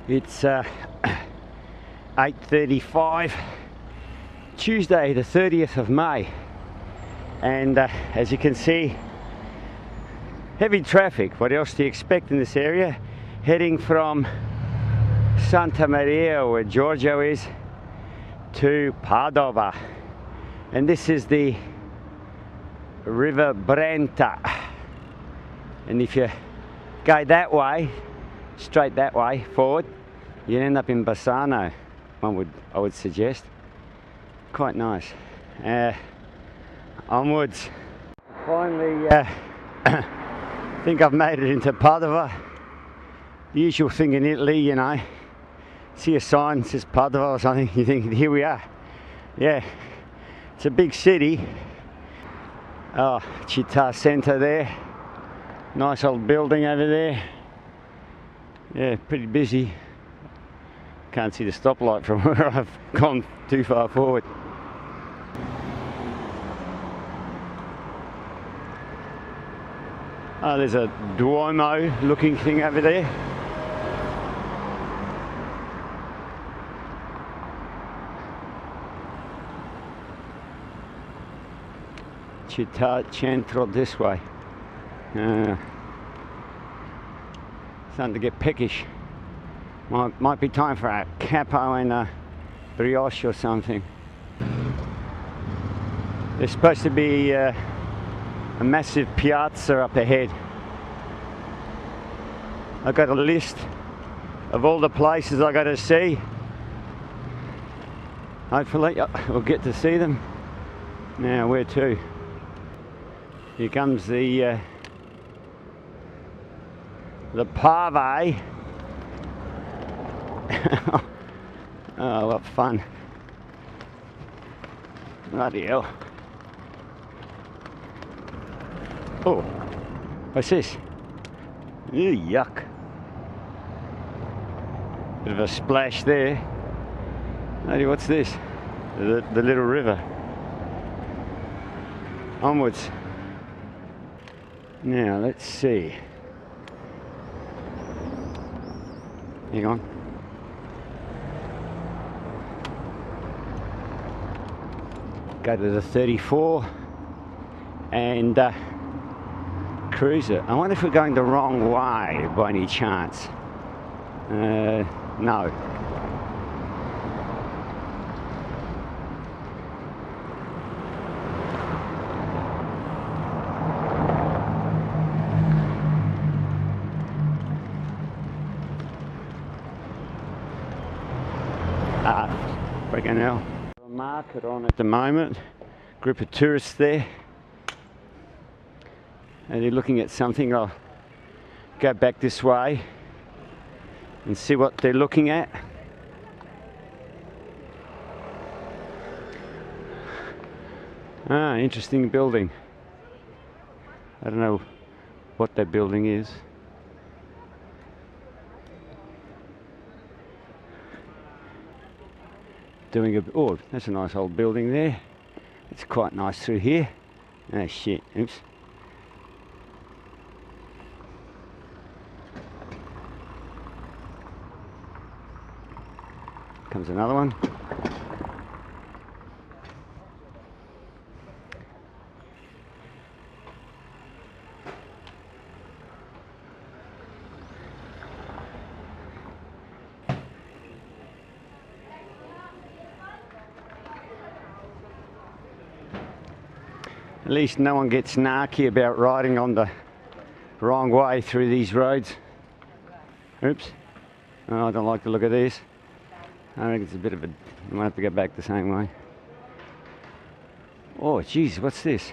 It's 8:35, Tuesday the 30th of May, and as you can see, heavy traffic. What else do you expect in this area? Heading from Santa Maria, where Giorgio is, to Padua, and this is the River Brenta, and if you go that way, straight that way forward, you end up in Bassano. I would suggest. Quite nice. Onwards. Finally, think I've made it into Padua. The usual thing in Italy, you know. See a sign that says Padua or something, you think, here we are. Yeah, it's a big city. Oh, Città Centre there. Nice old building over there. Yeah, pretty busy. Can't see the stoplight from where I've gone too far forward. Oh, there's a Duomo looking thing over there. Città Centro this way. Starting to get peckish. Might be time for a capo and a brioche or something. There's supposed to be a massive piazza up ahead. I've got a list of all the places I got to see. Hopefully we'll get to see them. Now, where to? Here comes the Pave. Oh, what fun. Bloody hell. Oh, what's this? Ew, yuck. Bit of a splash there. Hey, what's this? The little river. Onwards. Now, let's see. Hang on. Go to the 34 and cruise it. I wonder if we're going the wrong way by any chance. No. Freaking hell. A market on at the moment. Group of tourists there. And they're looking at something. I'll go back this way and see what they're looking at. Ah, interesting building. I don't know what that building is. Oh, that's a nice old building there. It's quite nice through here. Oh shit, oops. Comes another one. At least no one gets narky about riding on the wrong way through these roads. Oops. Oh, I don't like the look of these. I think it's a bit of a... I might have to go back the same way. Oh, geez, what's this?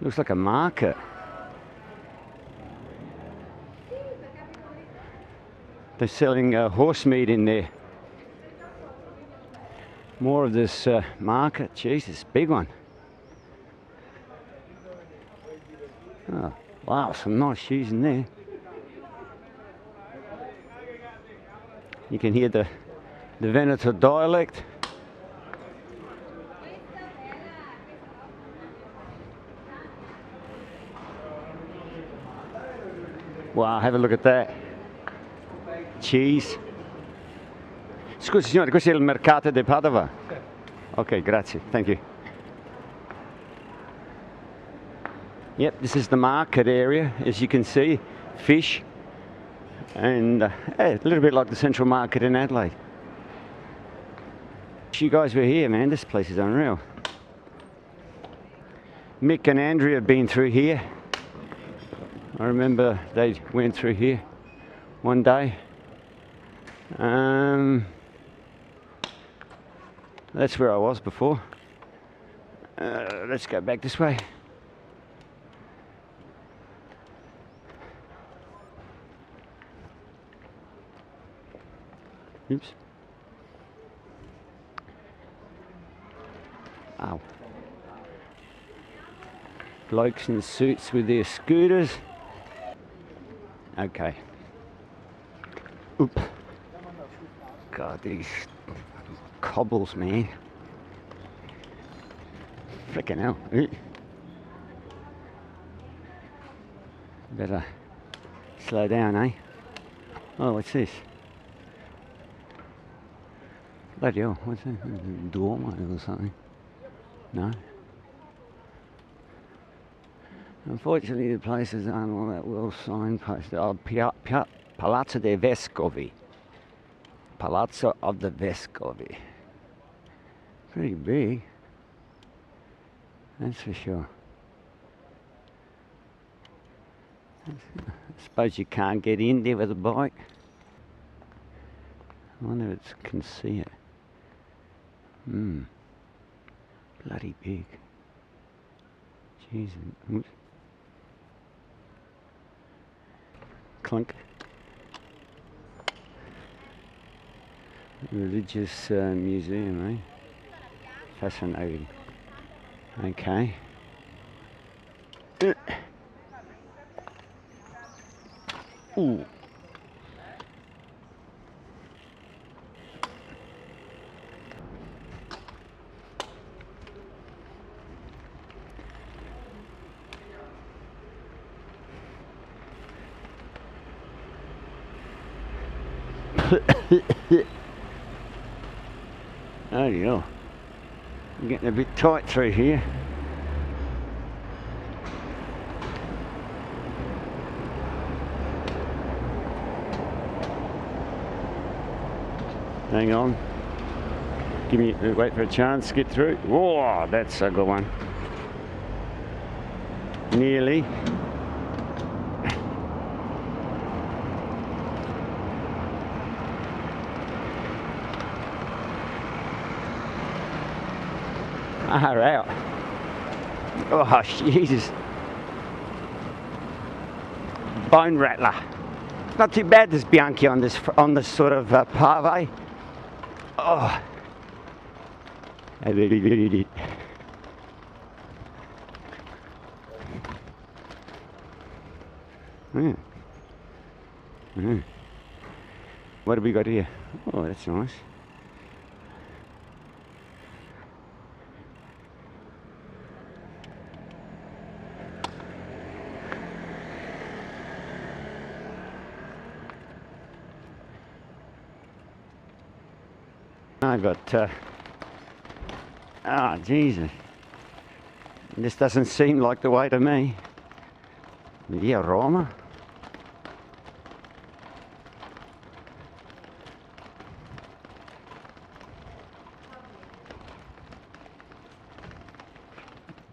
Looks like a market. They're selling horse meat in there. More of this market. Jesus, big one. Oh, wow, some nice shoes in there. You can hear the Veneto dialect. Wow, have a look at that. Cheese. Scusi signore, questo è il mercato di Padova? Sì. Ok, grazie, thank you. Yep, this is the market area, as you can see. Fish. And a little bit like the Central Market in Adelaide. Wish you guys were here, man. This place is unreal. Mick and Andrea have been through here. I remember they went through here one day. That's where I was before. Let's go back this way. Oops. Ow. Blokes in suits with their scooters. Okay. Oop. God, these cobbles, man. Frickin' hell. Better slow down, eh? Oh, what's this? Bloody hell, what's that? Doorway or something? No? Unfortunately, the places aren't all that well signposted. Oh, Palazzo dei Vescovi. Palazzo of the Vescovi. Pretty big. That's for sure. I suppose you can't get in there with a bike. I wonder if it can see it. Bloody big. Jeez. Oops. Clunk. Religious museum, eh? Fascinating. Okay. Ooh. Oh yeah, I'm getting a bit tight through here. Hang on. Give me, wait for a chance to get through. Whoa, that's a good one. Nearly. Far out. Oh, Jesus. Bone rattler. Not too bad, this Bianchi on this sort of pave. Oh. What have we got here? Oh, that's nice. But Jesus, this doesn't seem like the way to me. Yeah, Roma.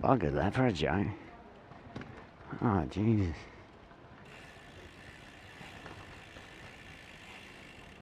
Bugger that for a joke. Oh, Jesus.